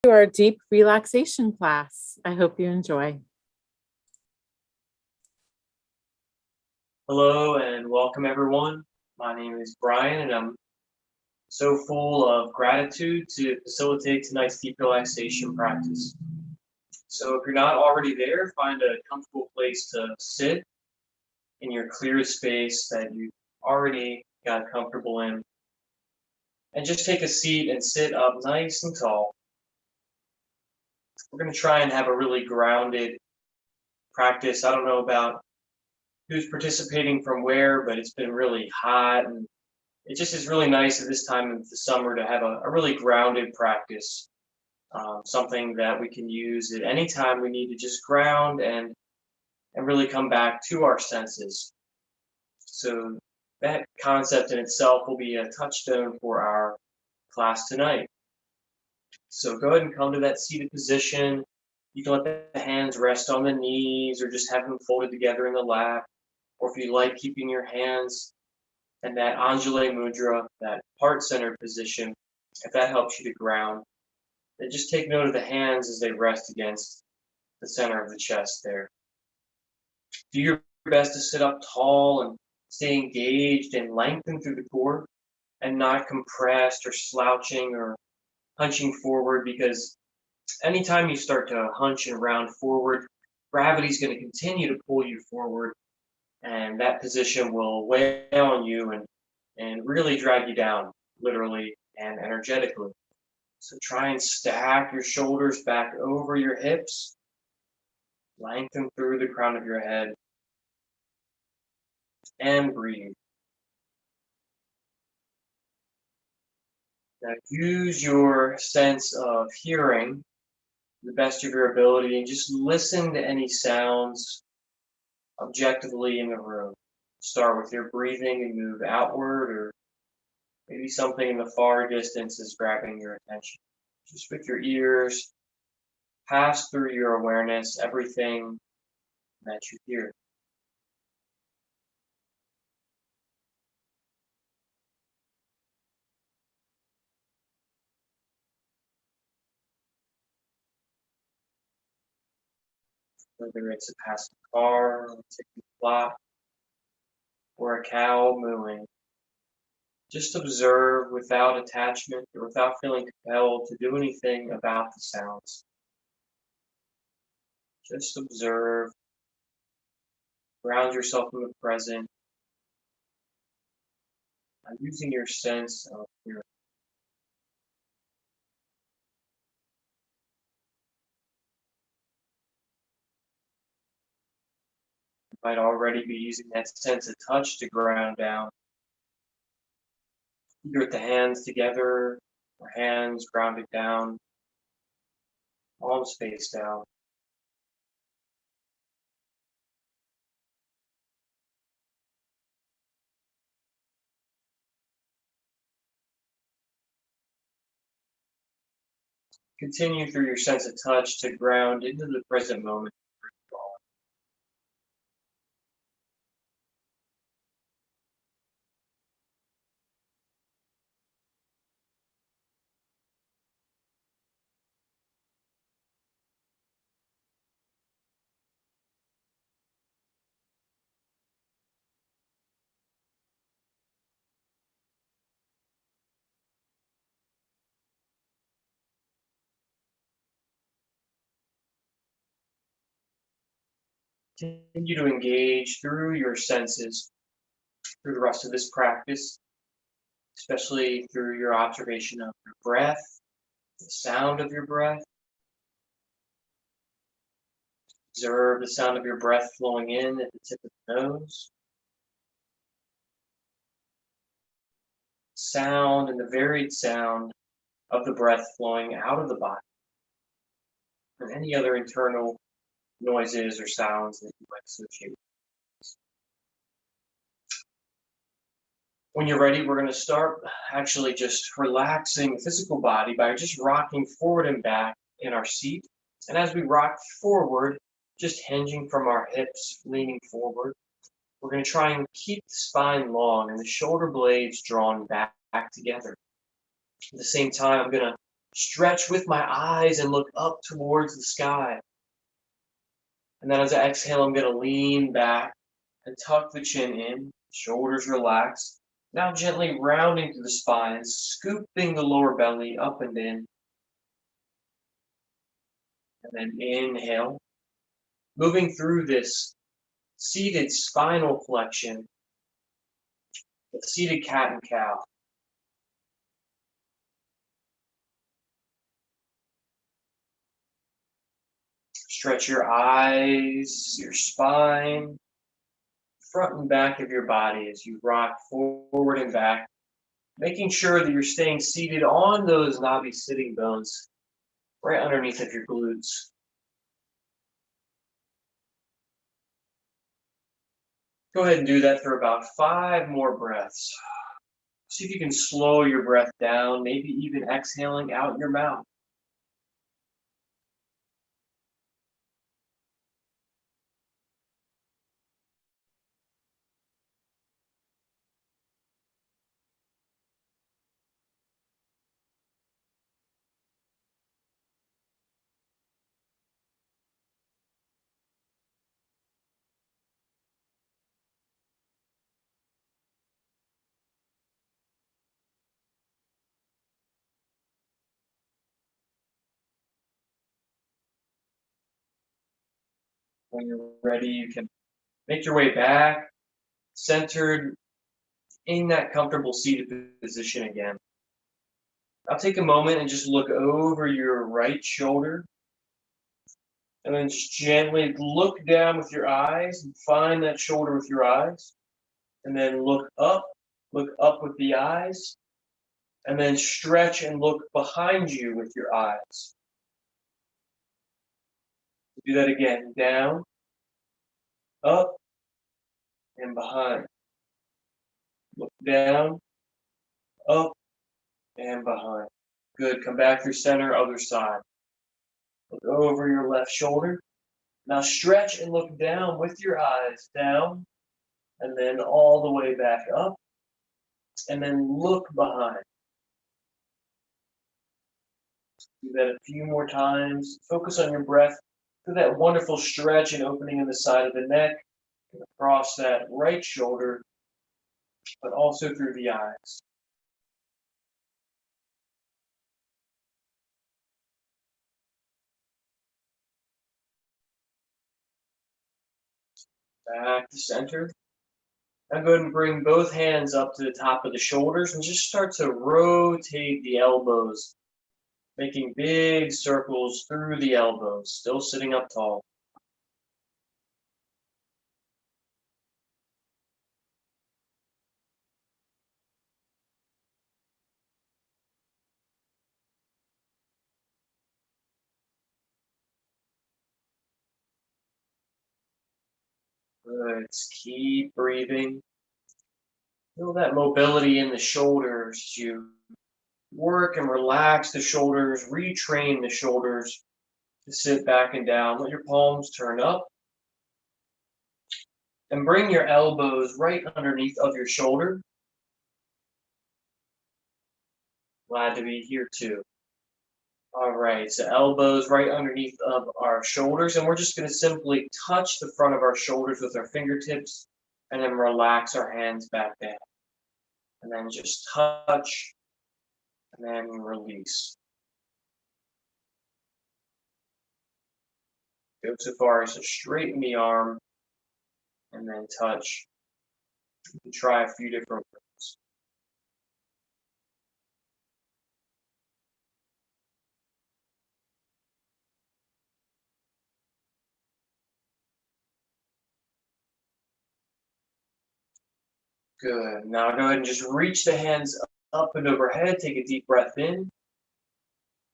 to our deep relaxation class. I hope you enjoy. Hello and welcome everyone. My name is Brian and I'm so full of gratitude to facilitate tonight's deep relaxation practice. So if you're not already there, find a comfortable place to sit in your clear space that you already got comfortable in. And just take a seat and sit up nice and tall. We're going to try and have a really grounded practice. I don't know about who's participating from where, but it's been really hot and it just is really nice at this time of the summer to have a really grounded practice, something that we can use at any time we need to just ground and really come back to our senses. So that concept in itself will be a touchstone for our class tonight. So go ahead and come to that seated position. You can let the hands rest on the knees or just have them folded together in the lap. Or if you like, keeping your hands in that Anjali Mudra, that heart-centered position, if that helps you to ground, then just take note of the hands as they rest against the center of the chest there. Do your best to sit up tall and stay engaged and lengthen through the core and not compressed or slouching or hunching forward, because anytime you start to hunch and round forward, gravity is going to continue to pull you forward. And that position will weigh on you and really drag you down, literally and energetically. So try and stack your shoulders back over your hips, lengthen through the crown of your head, and breathe. Now use your sense of hearing to the best of your ability and just listen to any sounds objectively in the room. Start with your breathing and move outward, or maybe something in the far distance is grabbing your attention. Just with your ears, pass through your awareness everything that you hear. Whether it's a passing car, a ticking clock, or a cow mooing. Just observe without attachment or without feeling compelled to do anything about the sounds. Just observe, ground yourself in the present by using your sense of hearing. You might already be using that sense of touch to ground down. Either with the hands together or hands grounded down, palms face down. Continue through your sense of touch to ground into the present moment. Continue to engage through your senses through the rest of this practice, especially through your observation of your breath, the sound of your breath. Observe the sound of your breath flowing in at the tip of the nose. Sound and the varied sound of the breath flowing out of the body. And any other internal noises or sounds that you might associate with this. When you're ready, we're going to start actually just relaxing the physical body by just rocking forward and back in our seat. And as we rock forward, just hinging from our hips, leaning forward, we're going to try and keep the spine long and the shoulder blades drawn back together. At the same time, I'm going to stretch with my eyes and look up towards the sky. And then as I exhale, I'm going to lean back and tuck the chin in, shoulders relaxed. Now gently rounding through the spine, scooping the lower belly up and in. And then inhale, moving through this seated spinal flexion, the seated cat and cow. Stretch your eyes, your spine, front and back of your body as you rock forward and back, making sure that you're staying seated on those knobby sitting bones right underneath of your glutes. Go ahead and do that for about 5 more breaths. See if you can slow your breath down, maybe even exhaling out your mouth. When you're ready, you can make your way back, centered in that comfortable seated position again. I'll take a moment and just look over your right shoulder. And then just gently look down with your eyes and find that shoulder with your eyes. And then look up with the eyes. And then stretch and look behind you with your eyes. Do that again. Down, up, and behind. Look down, up, and behind. Good. Come back through center, other side. Look over your left shoulder. Now stretch and look down with your eyes. Down, and then all the way back up. And then look behind. Do that a few more times. Focus on your breath through that wonderful stretch and opening in the side of the neck, and across that right shoulder, but also through the eyes. Back to center. Now go ahead and bring both hands up to the top of the shoulders and just start to rotate the elbows, making big circles through the elbows, still sitting up tall. Good. Just keep breathing. Feel that mobility in the shoulders as you work and relax the shoulders, retrain the shoulders to sit back and down. Let your palms turn up. And bring your elbows right underneath of your shoulder. Glad to be here too. All right, so elbows right underneath of our shoulders, and we're just going to simply touch the front of our shoulders with our fingertips, and then relax our hands back down. And then just touch, and then release. Go so far as to straighten the arm, and then touch. You can try a few different ones. Good. Now go ahead and just reach the hands up and overhead. Take a deep breath in.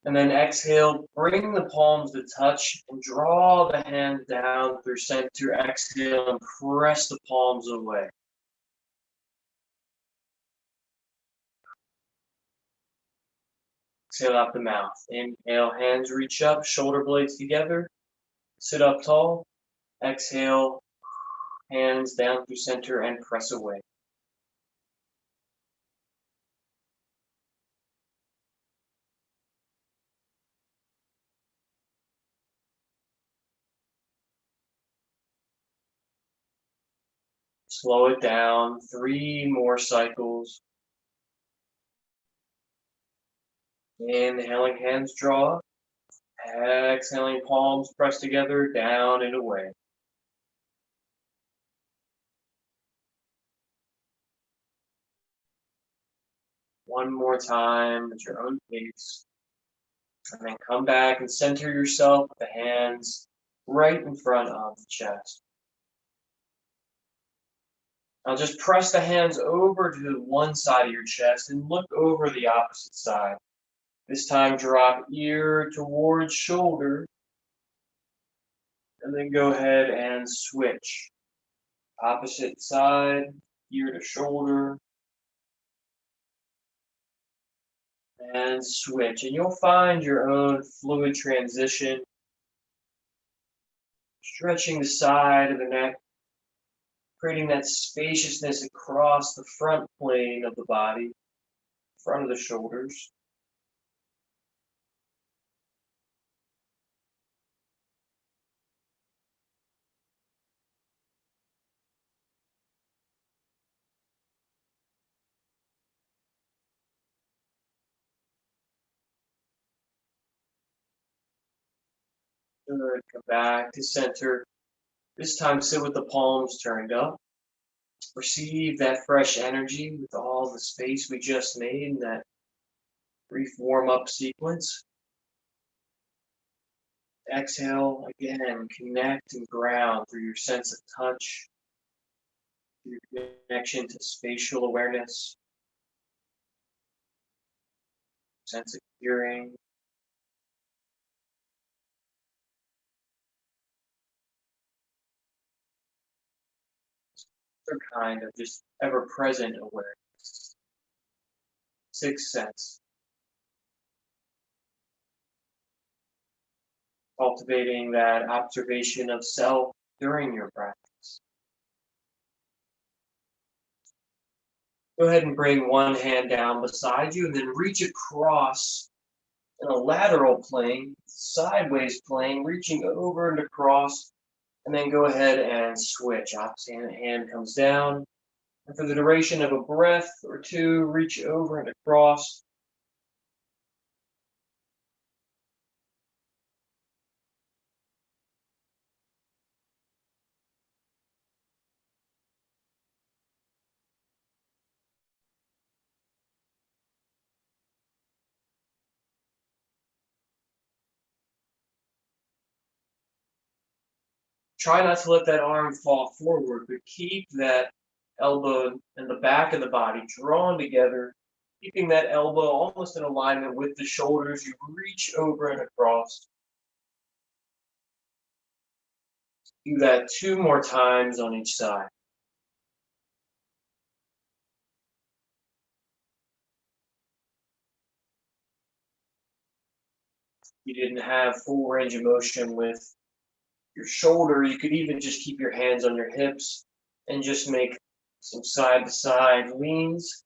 And then exhale, bring the palms to touch and draw the hand down through center. Exhale and press the palms away. Exhale out the mouth. Inhale, hands reach up, shoulder blades together. Sit up tall. Exhale, hands down through center and press away. Slow it down, 3 more cycles. Inhaling, hands draw. Exhaling, palms press together, down and away. One more time at your own pace. And then come back and center yourself with the hands right in front of the chest. Now just press the hands over to one side of your chest and look over the opposite side. This time drop ear towards shoulder. And then go ahead and switch. Opposite side, ear to shoulder. And switch. And you'll find your own fluid transition. Stretching the side of the neck. Creating that spaciousness across the front plane of the body. Front of the shoulders. Good. Come back to center. This time sit with the palms turned up. Receive that fresh energy with all the space we just made in that brief warm-up sequence. Exhale again, connect and ground through your sense of touch, your connection to spatial awareness, sense of hearing. Some kind of just ever-present awareness. Sixth sense. Cultivating that observation of self during your practice. Go ahead and bring one hand down beside you and then reach across in a lateral plane, sideways plane, reaching over and across, and then go ahead and switch. Opposite hand comes down. And for the duration of a breath or two, reach over and across. Try not to let that arm fall forward, but keep that elbow and the back of the body drawn together, keeping that elbow almost in alignment with the shoulders. You reach over and across. Do that 2 more times on each side. You didn't have full range of motion with your shoulder, you could even just keep your hands on your hips and just make some side to side leans.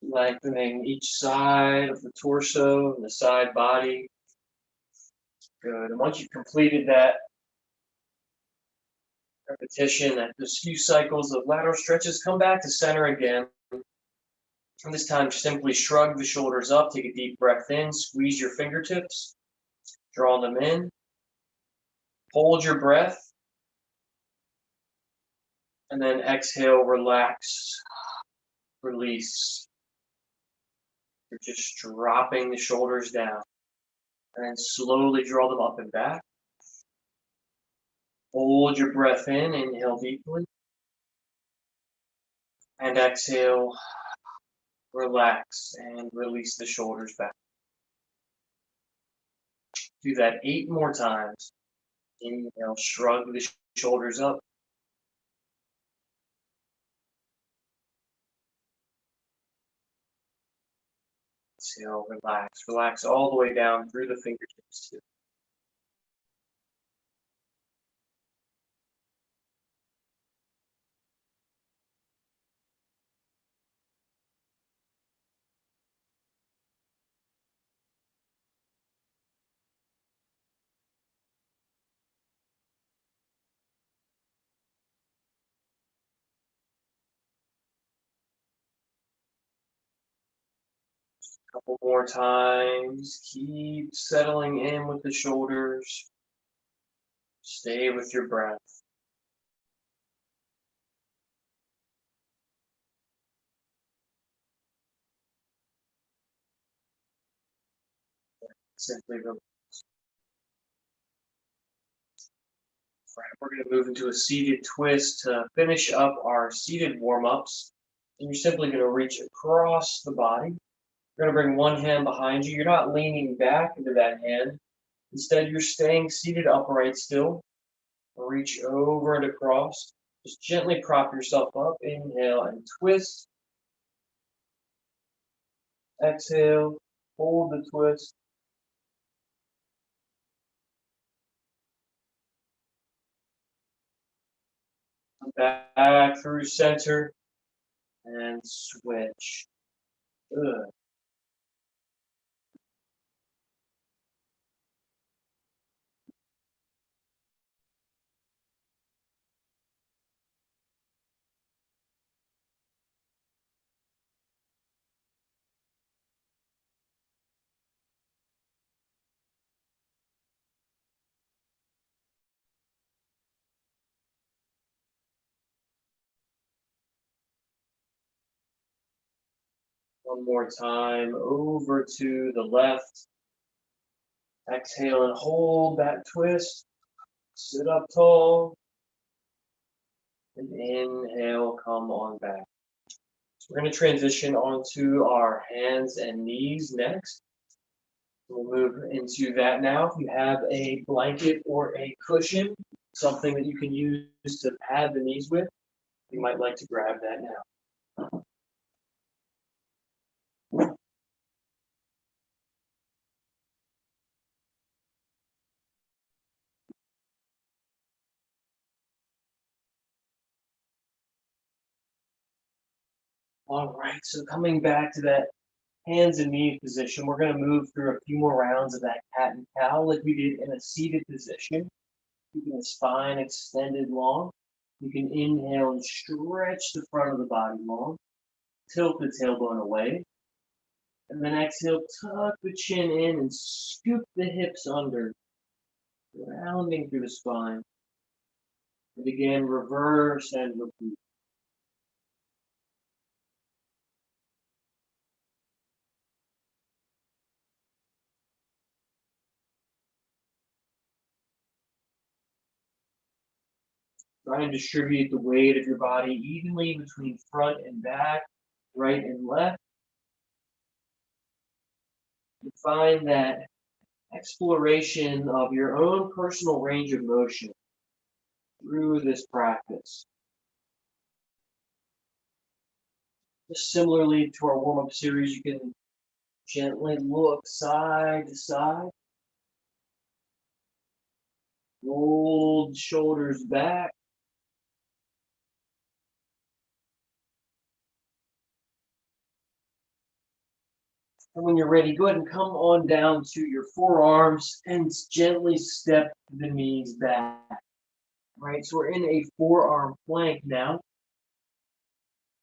Lengthening each side of the torso and the side body. Good. And once you've completed that repetition, those few cycles of lateral stretches, come back to center again. And this time, simply shrug the shoulders up, take a deep breath in, squeeze your fingertips, draw them in, hold your breath, and then exhale, relax, release. You're just dropping the shoulders down, and then slowly draw them up and back. Hold your breath in, inhale deeply, and exhale, relax, and release the shoulders back. Do that 8 more times. Inhale, shrug the shoulders up. Exhale, relax. Relax all the way down through the fingertips too. Couple more times. Keep settling in with the shoulders. Stay with your breath. Simply relax. Right, we're going to move into a seated twist to finish up our seated warm-ups. And you're simply going to reach across the body. You're going to bring one hand behind you. You're not leaning back into that hand. Instead, you're staying seated upright still. Reach over and across. Just gently prop yourself up. Inhale and twist. Exhale. Hold the twist. Back through center. And switch. Good. One more time, over to the left. Exhale and hold that twist. Sit up tall. And inhale, come on back. So we're going to transition onto our hands and knees next. We'll move into that now. If you have a blanket or a cushion, something that you can use to pad the knees with, you might like to grab that now. All right, so coming back to that hands and knees position, we're going to move through a few more rounds of that cat and cow like we did in a seated position. Keeping the spine extended long. You can inhale and stretch the front of the body long. Tilt the tailbone away. And then exhale, tuck the chin in and scoop the hips under, rounding through the spine. And again, reverse and repeat. Try and distribute the weight of your body evenly between front and back, right and left. And find that exploration of your own personal range of motion through this practice. Just similarly to our warm-up series, you can gently look side to side. Roll the shoulders back. And when you're ready, go ahead and come on down to your forearms and gently step the knees back. All right, so we're in a forearm plank now.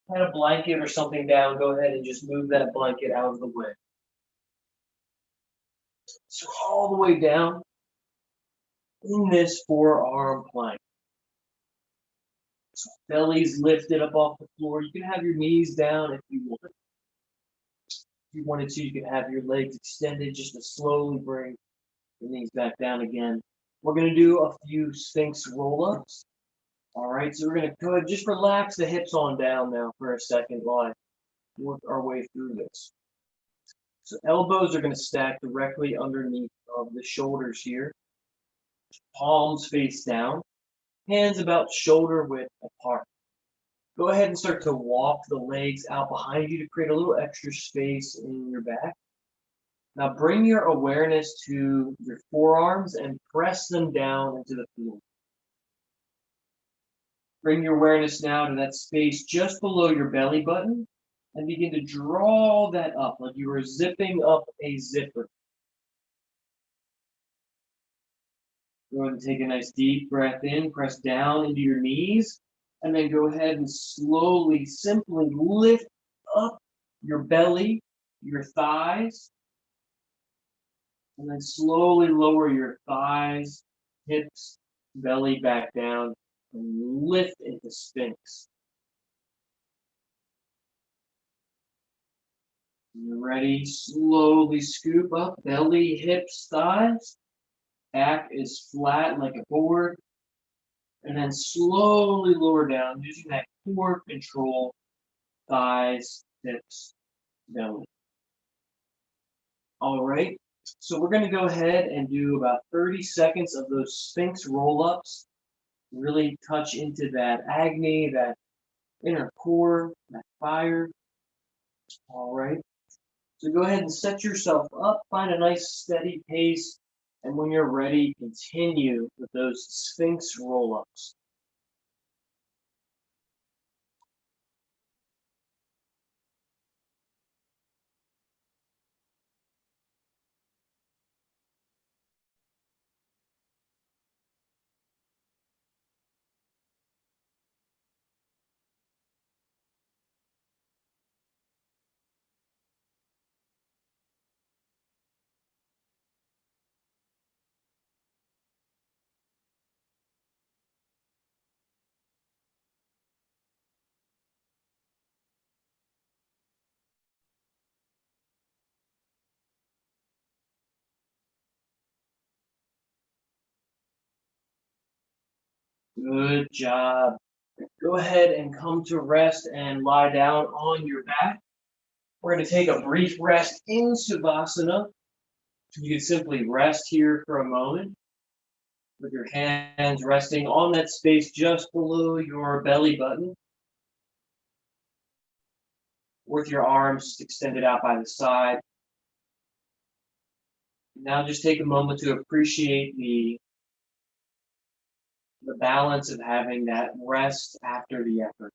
Had a blanket or something down, go ahead and just move that blanket out of the way. So all the way down in this forearm plank. So belly's lifted up off the floor. You can have your knees down if you want. If you wanted to, you can have your legs extended just to slowly bring the knees back down again. We're going to do a few Sphinx roll-ups. All right, so we're going to go ahead, just relax the hips on down now for a second while I work our way through this. So elbows are going to stack directly underneath of the shoulders here. Palms face down. Hands about shoulder width apart. Go ahead and start to walk the legs out behind you to create a little extra space in your back. Now bring your awareness to your forearms and press them down into the floor. Bring your awareness now to that space just below your belly button and begin to draw that up like you were zipping up a zipper. Go ahead and take a nice deep breath in, press down into your knees, and then go ahead and slowly, simply lift up your belly your thighs, and then slowly lower your thighs, hips, belly back down, and lift into Sphinx. You're ready, slowly scoop up, belly, hips, thighs. Back is flat like a board. And then slowly lower down using that core control, thighs, hips, belly. All right, so we're going to go ahead and do about 30 seconds of those Sphinx roll-ups. Really touch into that Agni, that inner core, that fire. All right, so go ahead and set yourself up, find a nice steady pace, and when you're ready, continue with those Sphinx roll-ups. Good job. Go ahead and come to rest and lie down on your back. We're going to take a brief rest in Savasana. You can simply rest here for a moment with your hands resting on that space just below your belly button, with your arms extended out by the side. Now just take a moment to appreciate the balance of having that rest after the effort.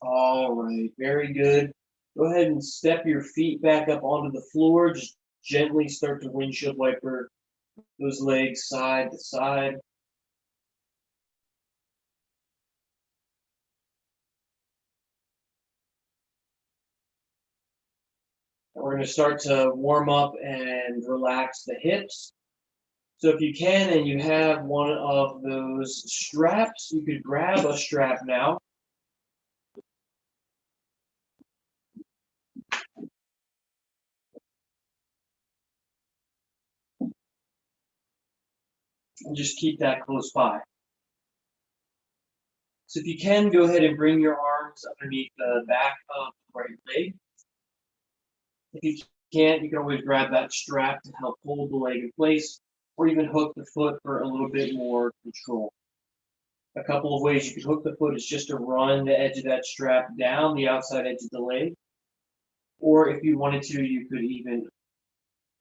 All right, very good. Go ahead and step your feet back up onto the floor. Just gently start to windshield wiper those legs side to side. And we're going to start to warm up and relax the hips. So if you can and you have one of those straps, you could grab a strap now. And just keep that close by. So if you can, go ahead and bring your arms underneath the back of the right leg. If you can't, you can always grab that strap to help hold the leg in place, or even hook the foot for a little bit more control. A couple of ways you can hook the foot is just to run the edge of that strap down the outside edge of the leg. Or if you wanted to, you could even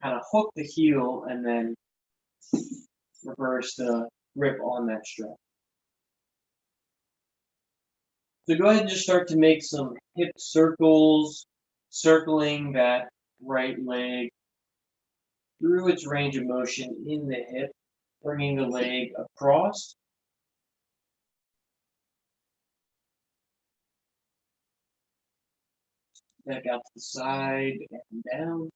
kind of hook the heel and then reverse the grip on that strap. So go ahead and just start to make some hip circles, circling that right leg through its range of motion in the hip, bringing the leg across. Back out to the side and down.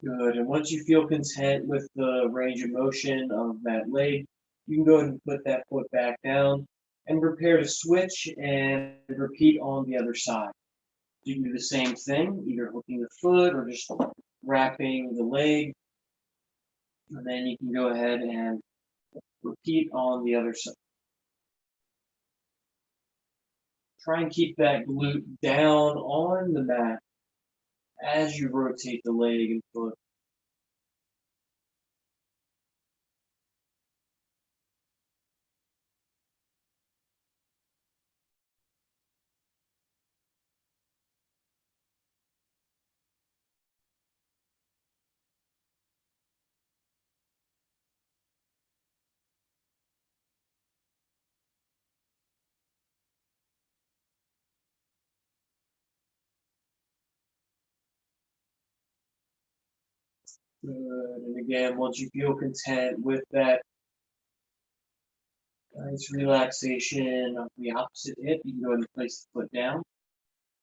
Good. And once you feel content with the range of motion of that leg, you can go ahead and put that foot back down and prepare to switch and repeat on the other side. do the same thing, either hooking the foot or just wrapping the leg. And then you can go ahead and repeat on the other side. Try and keep that glute down on the mat as you rotate the leg and foot. Good. And again, once you feel content with that nice relaxation of the opposite hip, you can go ahead and place the foot down.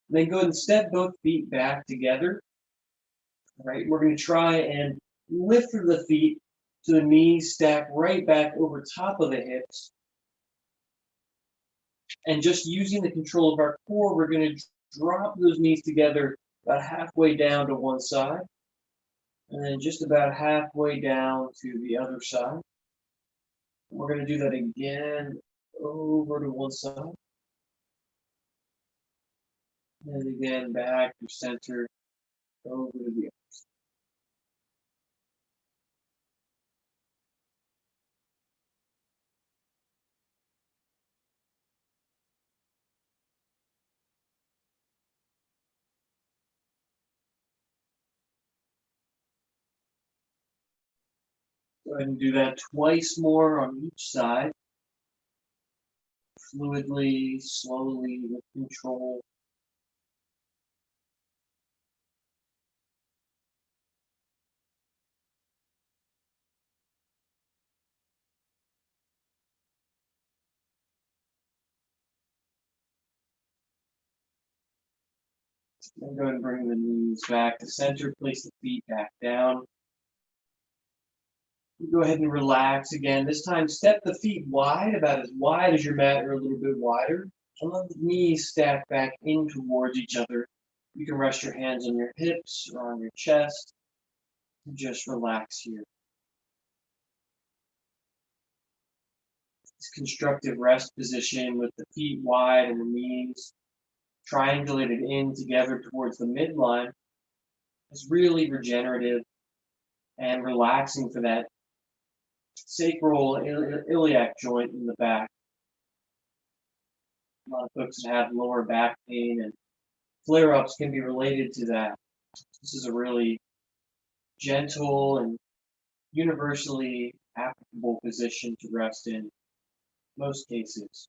Then go ahead and step both feet back together. All right, we're going to try and lift the feet so the knees stack right back over top of the hips. And just using the control of our core, we're going to drop those knees together about halfway down to one side. And then just about halfway down to the other side. We're going to do that again over to one side. And again, back to center, over to the other. Go ahead and do that twice more on each side. Fluidly, slowly, with control. Then go ahead and bring the knees back to center. Place the feet back down. Go ahead and relax again. This time, step the feet wide, about as wide as your mat or a little bit wider. And let the knees stack back in towards each other. You can rest your hands on your hips or on your chest. And just relax here. This constructive rest position with the feet wide and the knees triangulated in together towards the midline is really regenerative and relaxing for that sacral iliac joint in the back. A lot of folks that have lower back pain and flare-ups can be related to that. This is a really gentle and universally applicable position to rest in most cases.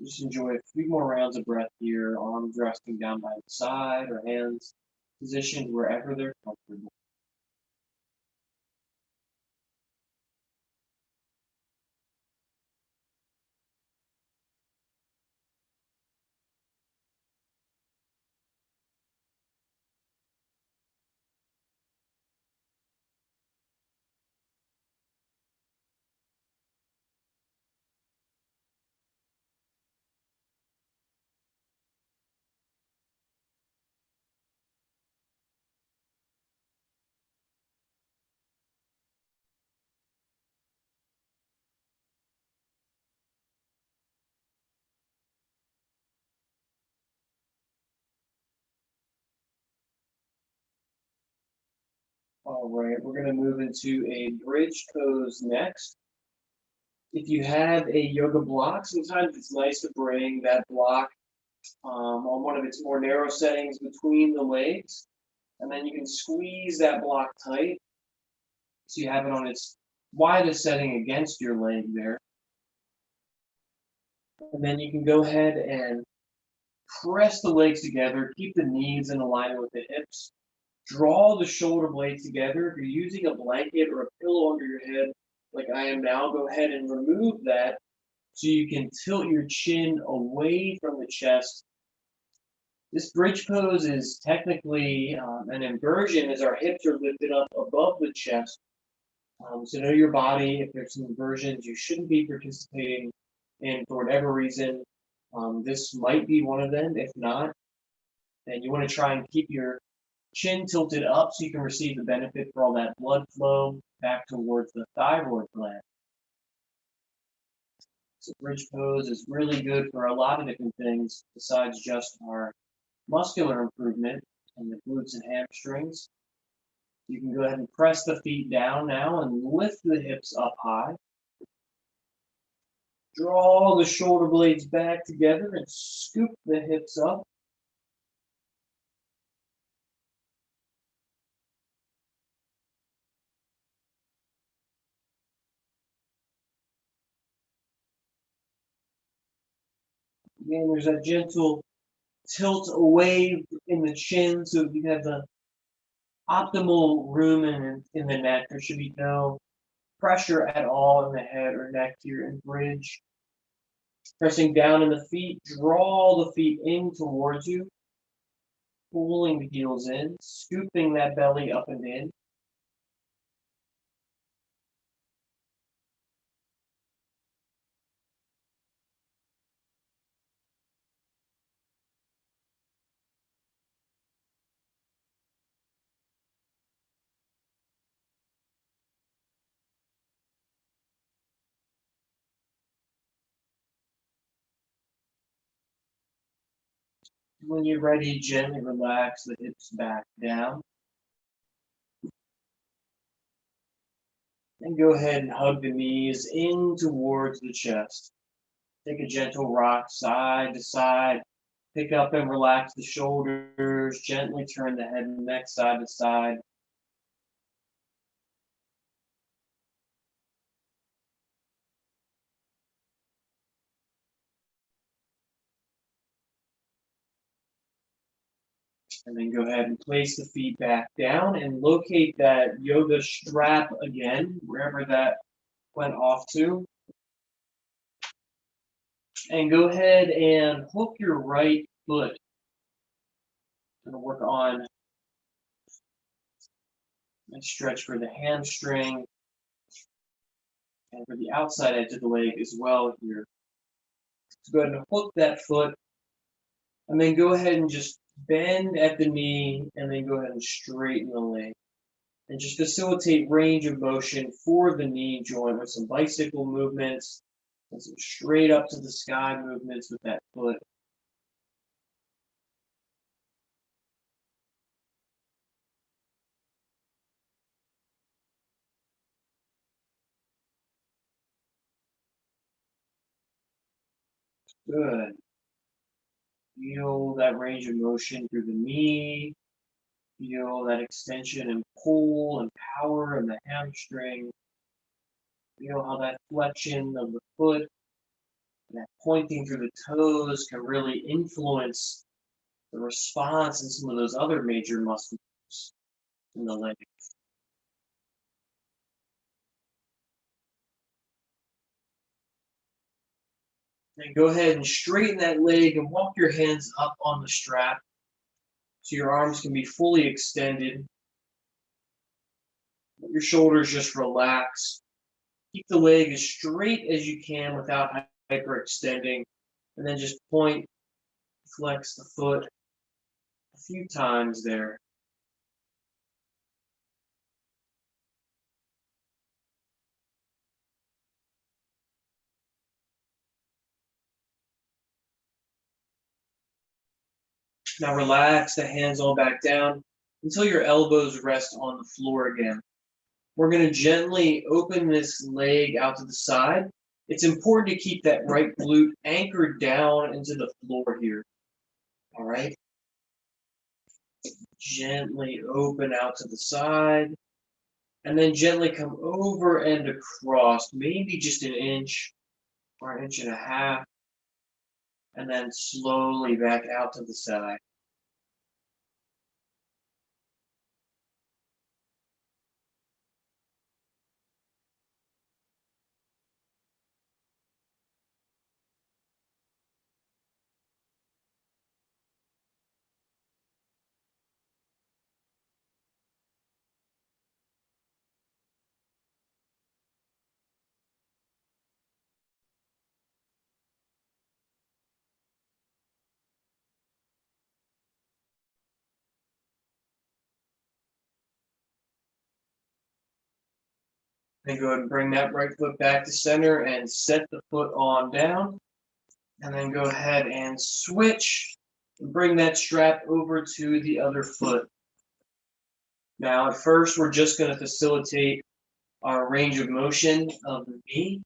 Just enjoy a few more rounds of breath here, arms resting down by the side or hands positioned wherever they're comfortable. All right, we're going to move into a bridge pose next. If you have a yoga block, sometimes it's nice to bring that block on one of its more narrow settings between the legs. And then you can squeeze that block tight so you have it on its widest setting against your leg there. And then you can go ahead and press the legs together, keep the knees in alignment with the hips. Draw the shoulder blades together. If you're using a blanket or a pillow under your head, like I am now, go ahead and remove that so you can tilt your chin away from the chest. This bridge pose is technically an inversion as our hips are lifted up above the chest. So know your body. If there's some inversions you shouldn't be participating in for whatever reason, This might be one of them. If not, then you want to try and keep your chin tilted up so you can receive the benefit for all that blood flow back towards the thyroid gland. So bridge pose is really good for a lot of different things besides just our muscular improvement in the glutes and hamstrings. You can go ahead and press the feet down now and lift the hips up high. Draw the shoulder blades back together and scoop the hips up. Again, there's that gentle tilt away in the chin so you have the optimal room in the neck. There should be no pressure at all in the head or neck here in bridge. Pressing down in the feet, draw the feet in towards you, pulling the heels in, scooping that belly up and in. When you're ready, gently relax the hips back down. And go ahead and hug the knees in towards the chest. Take a gentle rock side to side. Pick up and relax the shoulders. Gently turn the head and neck side to side. And then go ahead and place the feet back down and locate that yoga strap again, wherever that went off to. And go ahead and hook your right foot. I'm going to work on a stretch for the hamstring and for the outside edge of the leg as well here. So go ahead and hook that foot. And then go ahead and just bend at the knee and then go ahead and straighten the leg. And just facilitate range of motion for the knee joint with some bicycle movements and some straight up to the sky movements with that foot. Good. Feel that range of motion through the knee. Feel that extension and pull and power in the hamstring. Feel how that flexion of the foot and that pointing through the toes can really influence the response in some of those other major muscles in the leg. Then go ahead and straighten that leg and walk your hands up on the strap so your arms can be fully extended. Let your shoulders just relax. Keep the leg as straight as you can without hyperextending. And then just point, flex the foot a few times there. Now relax the hands all back down until your elbows rest on the floor again. We're going to gently open this leg out to the side. It's important to keep that right glute anchored down into the floor here. All right. Gently open out to the side. And then gently come over and across, maybe just an inch or an inch and a half. And then slowly back out to the side. Then go ahead and bring that right foot back to center and set the foot on down. And then go ahead and switch and bring that strap over to the other foot. Now, at first, we're just going to facilitate our range of motion of the knee,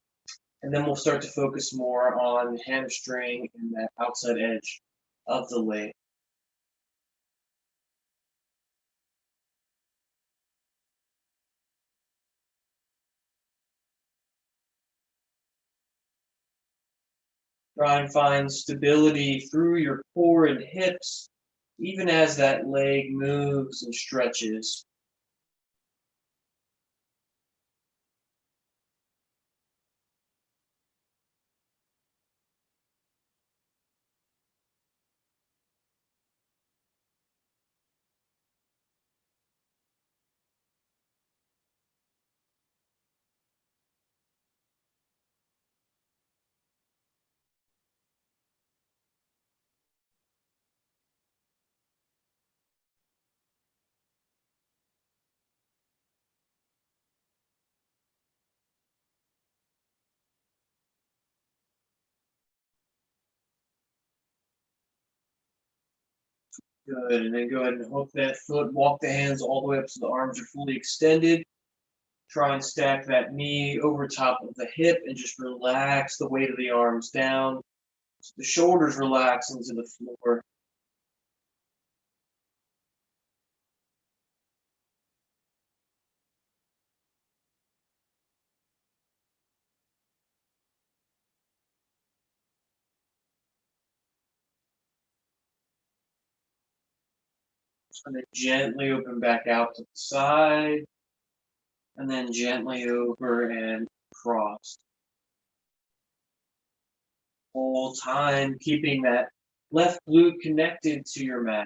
and then we'll start to focus more on the hamstring and that outside edge of the leg. Try and find stability through your core and hips, even as that leg moves and stretches. Good, and then go ahead and hook that foot, walk the hands all the way up so the arms are fully extended. Try and stack that knee over top of the hip and just relax the weight of the arms down. So the shoulders relax into the floor. And then gently open back out to the side. And then gently over and across. Whole time keeping that left glute connected to your mat.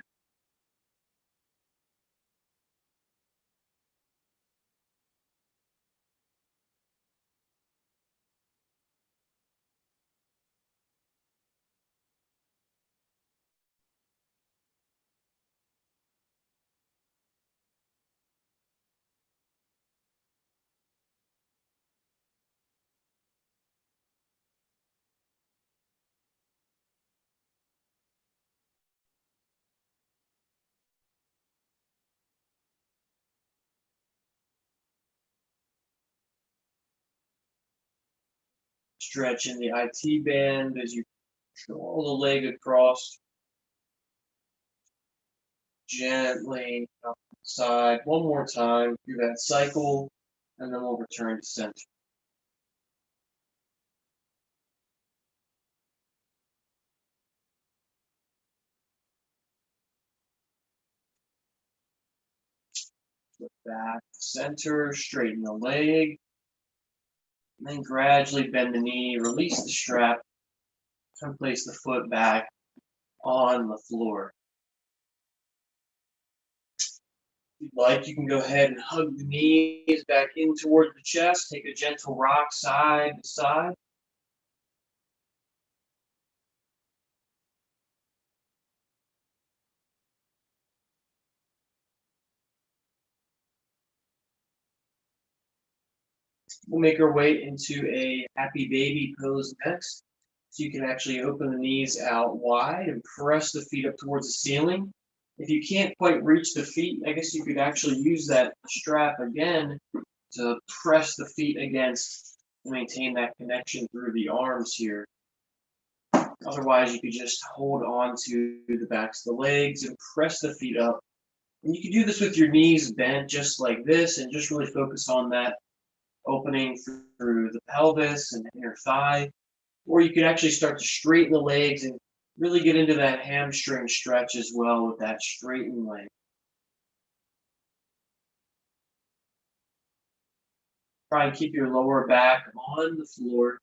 Stretching the IT band as you draw the leg across. Gently up the side. One more time through that cycle. And then we'll return to center. Flip back to center, straighten the leg. And then gradually bend the knee, release the strap, and place the foot back on the floor. If you'd like, you can go ahead and hug the knees back in towards the chest. Take a gentle rock side to side. We'll make our way into a happy baby pose next. So you can actually open the knees out wide and press the feet up towards the ceiling. If you can't quite reach the feet, I guess you could actually use that strap again to press the feet against to maintain that connection through the arms here. Otherwise, you could just hold on to the backs of the legs and press the feet up. And you can do this with your knees bent just like this and just really focus on that opening through the pelvis and inner thigh. Or you could actually start to straighten the legs and really get into that hamstring stretch as well with that straightened leg. Try and keep your lower back on the floor.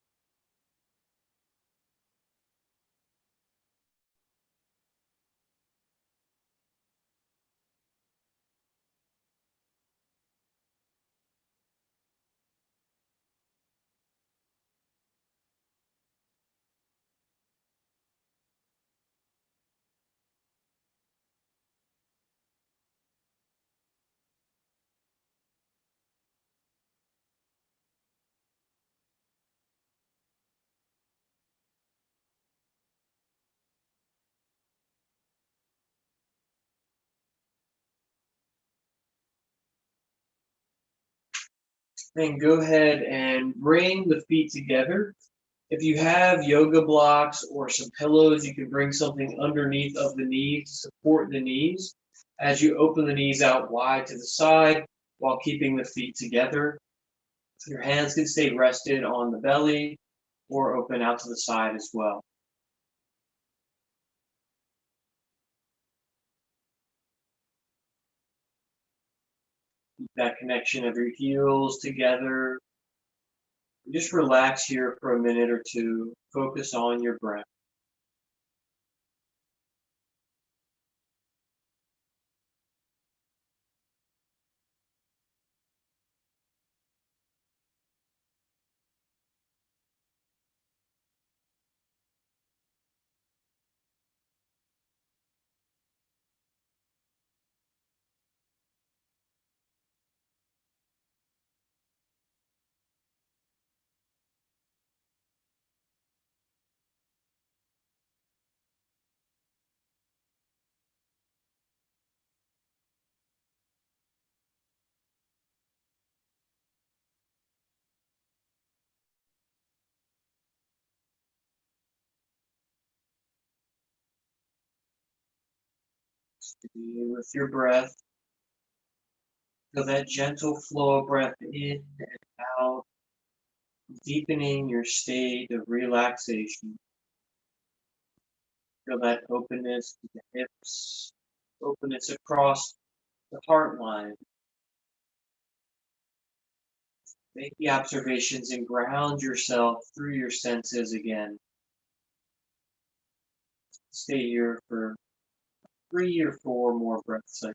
Then go ahead and bring the feet together. If you have yoga blocks or some pillows, you can bring something underneath of the knees to support the knees as you open the knees out wide to the side while keeping the feet together. Your hands can stay rested on the belly or open out to the side as well. Keep that connection of your heels together. Just relax here for a minute or two. Focus on your breath. Stay with your breath. Feel that gentle flow of breath in and out, deepening your state of relaxation. Feel that openness to the hips, openness across the heart line. Make the observations and ground yourself through your senses again. Stay here for 3 or 4 more breath cycles.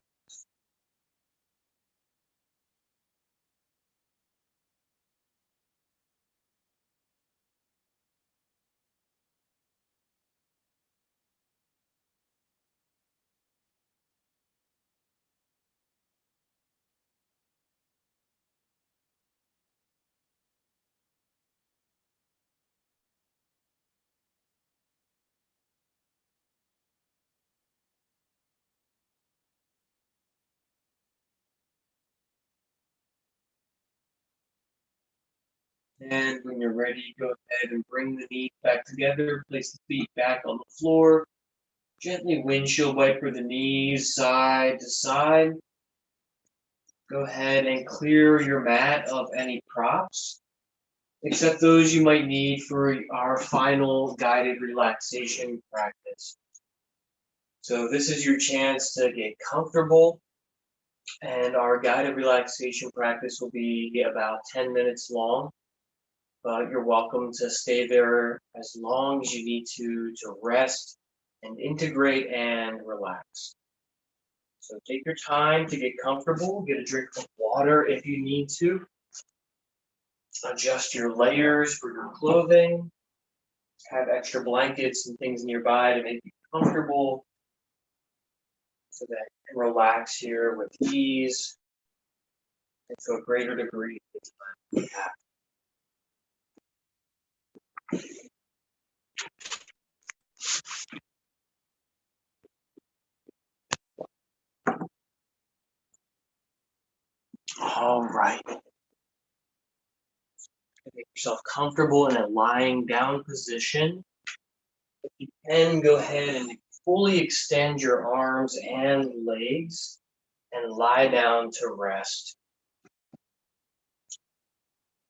And when you're ready, go ahead and bring the knees back together. Place the feet back on the floor. Gently windshield wiper the knees side to side. Go ahead and clear your mat of any props, except those you might need for our final guided relaxation practice. So this is your chance to get comfortable, and our guided relaxation practice will be about 10 minutes long. But you're welcome to stay there as long as you need to rest and integrate and relax. So take your time to get comfortable, get a drink of water if you need to. Adjust your layers for your clothing. Have extra blankets and things nearby to make you comfortable so that you can relax here with ease and to a greater degree this time we have. All right. Make yourself comfortable in a lying down position. If you can, go ahead and fully extend your arms and legs and lie down to rest.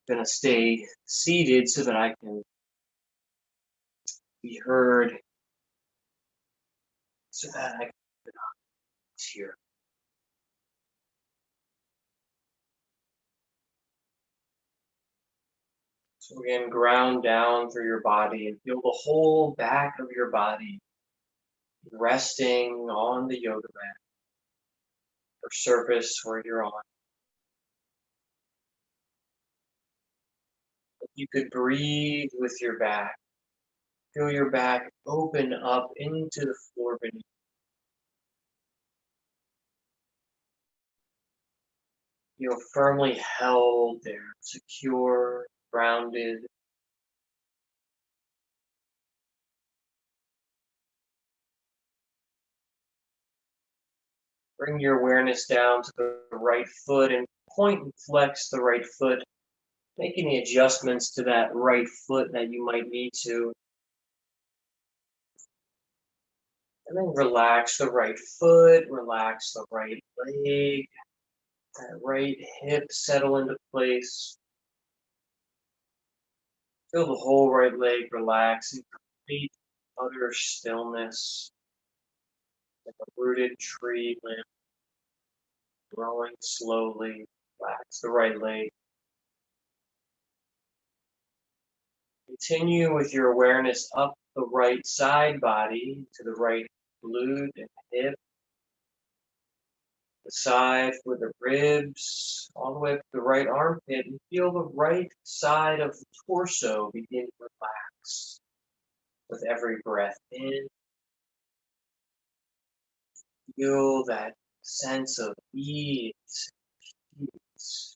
I'm going to stay seated so that I can be heard, so that I can here. So again, ground down through your body and feel the whole back of your body resting on the yoga mat or surface where you're on. If you could breathe with your back, feel your back open up into the floor beneath. Feel firmly held there, secure, grounded. Bring your awareness down to the right foot and point and flex the right foot Make any adjustments to that right foot that you might need to. And then relax the right foot, relax the right leg, that right hip settle into place. Feel the whole right leg relax in complete utter stillness, like a rooted tree limb growing slowly. Relax the right leg. Continue with your awareness up the right side body to the right glute and hip, the side for the ribs, all the way up to the right armpit, and feel the right side of the torso begin to relax with every breath in. Feel that sense of ease, peace,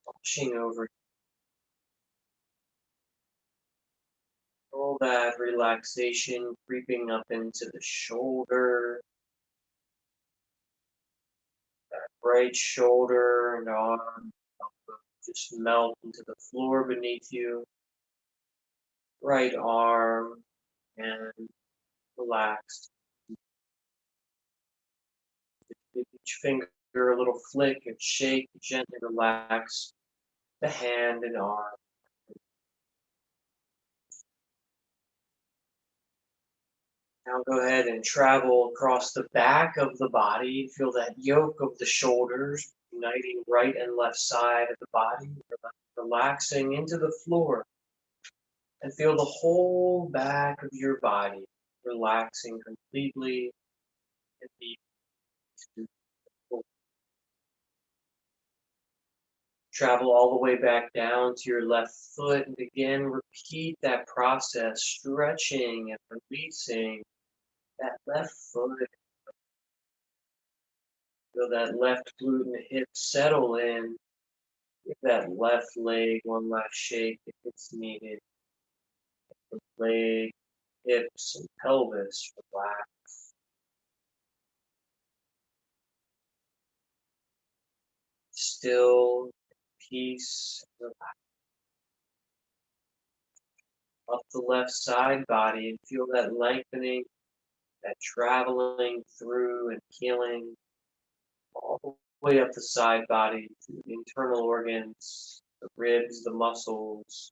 washing over all that relaxation, creeping up into the shoulder, right shoulder and arm, just melt into the floor beneath you. Right arm and relaxed. Give each finger a little flick and shake, gently relax the hand and arm. Now go ahead and travel across the back of the body. Feel that yoke of the shoulders uniting right and left side of the body, relaxing into the floor. And feel the whole back of your body relaxing completely and deeply. Travel all the way back down to your left foot and again repeat that process, stretching and releasing that left foot. Feel that left glute and hip settle in. Give that left leg one last shake if it's needed. The leg, hips, and pelvis relax. Still, peace, relax. Up the left side body and feel that lengthening, that traveling through and healing all the way up the side body to the internal organs, the ribs, the muscles,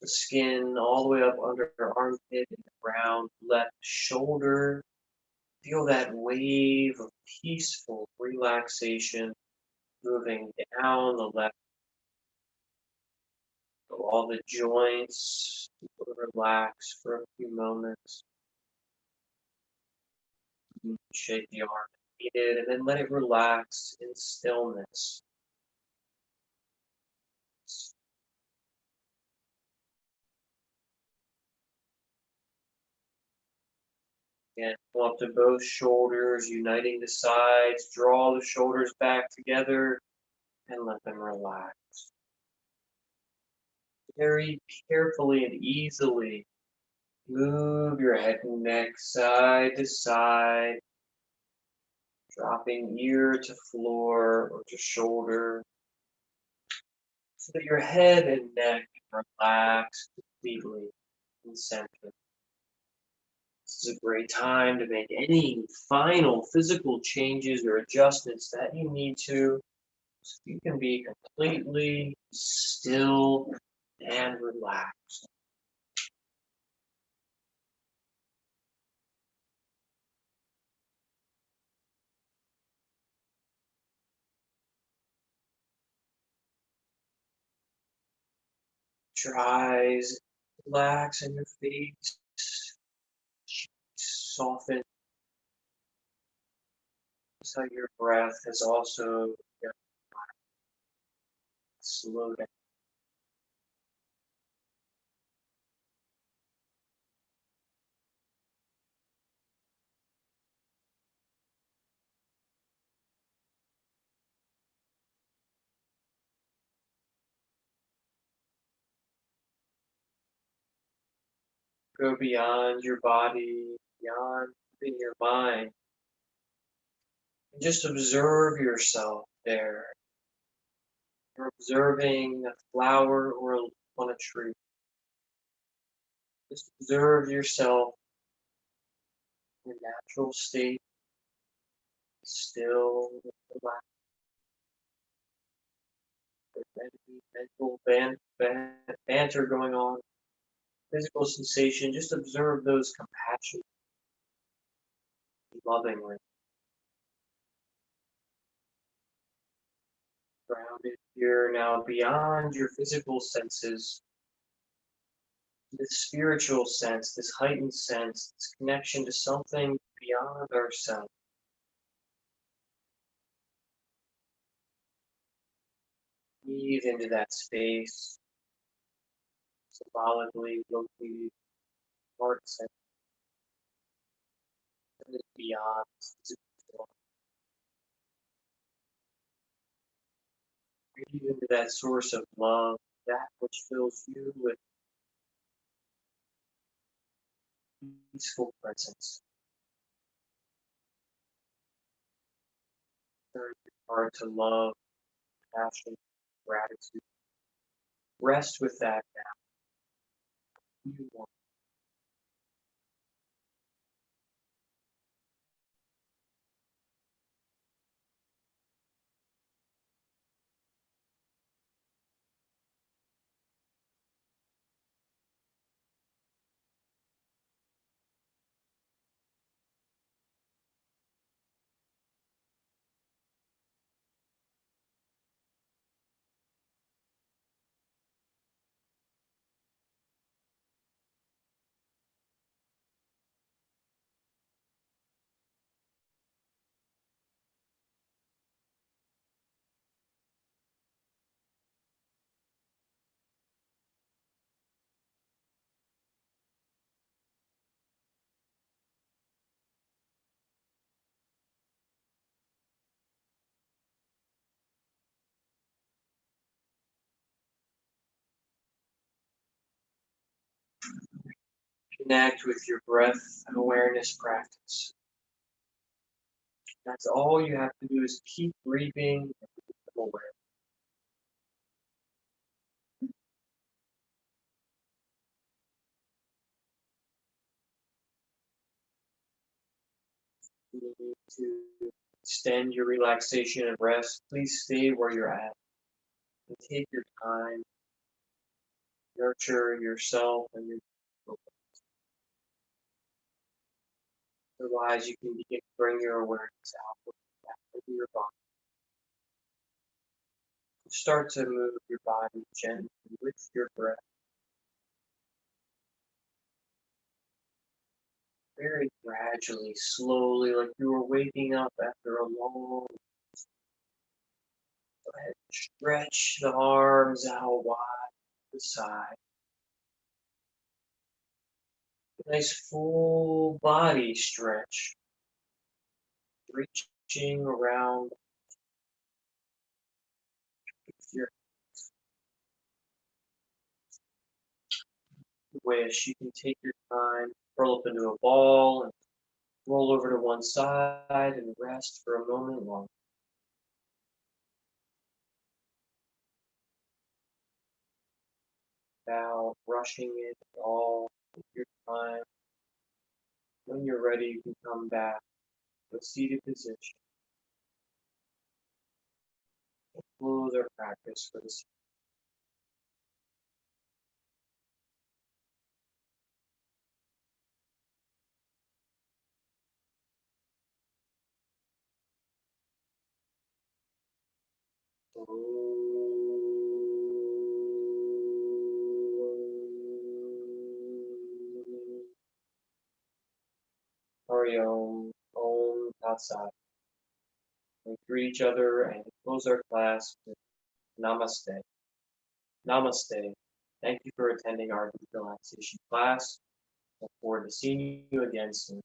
the skin, all the way up under your armpit and around left shoulder. Feel that wave of peaceful relaxation moving down the left, so all the joints. Relax for a few moments. Shake the arm if needed, and then let it relax in stillness. And come up to both shoulders, uniting the sides. Draw the shoulders back together and let them relax. Very carefully and easily move your head and neck side to side, dropping ear to floor or to shoulder, so that your head and neck relax completely and center. This is a great time to make any final physical changes or adjustments that you need to, so you can be completely still and relaxed. Your eyes relax in your face, soften. So your breath has also slowed down. Go beyond your body, beyond in your mind, and just observe yourself there. You're observing a flower or on a tree. Just observe yourself in a natural state, still, relaxed. There's any mental banter going on, physical sensation. Just observe those compassionately, lovingly. Grounded here now beyond your physical senses, this spiritual sense, this heightened sense, this connection to something beyond ourselves. Breathe into that space, symbolically located heart center that is beyond this physical form. Breathe into that source of love, that which fills you with peaceful presence. Turn your heart to love, passion, gratitude. Rest with that now. You want. Connect with your breath awareness practice. That's all you have to do is keep breathing and become aware. You need to extend your relaxation and rest. Please stay where you're at and take your time. Nurture yourself and your otherwise you can begin to bring your awareness out back into your body. Start to move your body gently with your breath. Very gradually, slowly, like you were waking up after a long. Go ahead and stretch the arms out wide to the side. Nice full body stretch. Reaching around your wish. You can take your time, curl up into a ball, and roll over to one side and rest for a moment longer. Without rushing it at all. Take your time. When you're ready, you can come back to a seated position. Close our practice for this. Hari Om Tat Sat. We greet each other and close our class with Namaste. Namaste. Thank you for attending our relaxation class. Look forward to seeing you again soon.